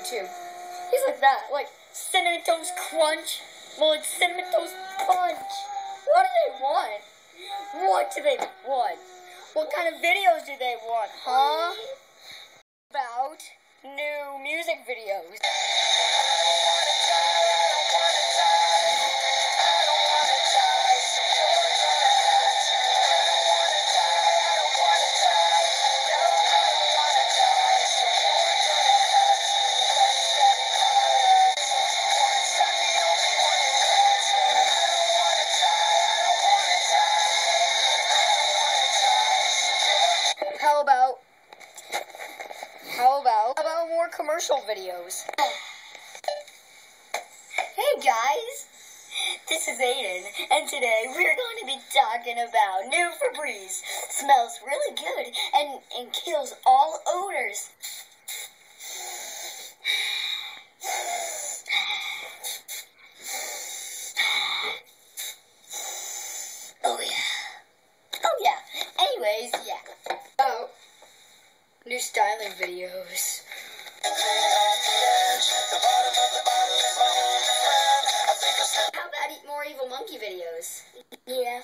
too. He's like that, like Cinnamon Toast Crunch, more like Cinnamon Toast Punch. What do they want? What do they want? What kind of videos do they want, huh? About new music videos. How about more commercial videos? Hey guys, this is Aiden, and today we're going to be talking about new Febreze. Smells really good and kills all odors. Oh yeah. Anyways, yeah. Oh, new styling videos. How about Eat More Evil Monkey videos? Yeah.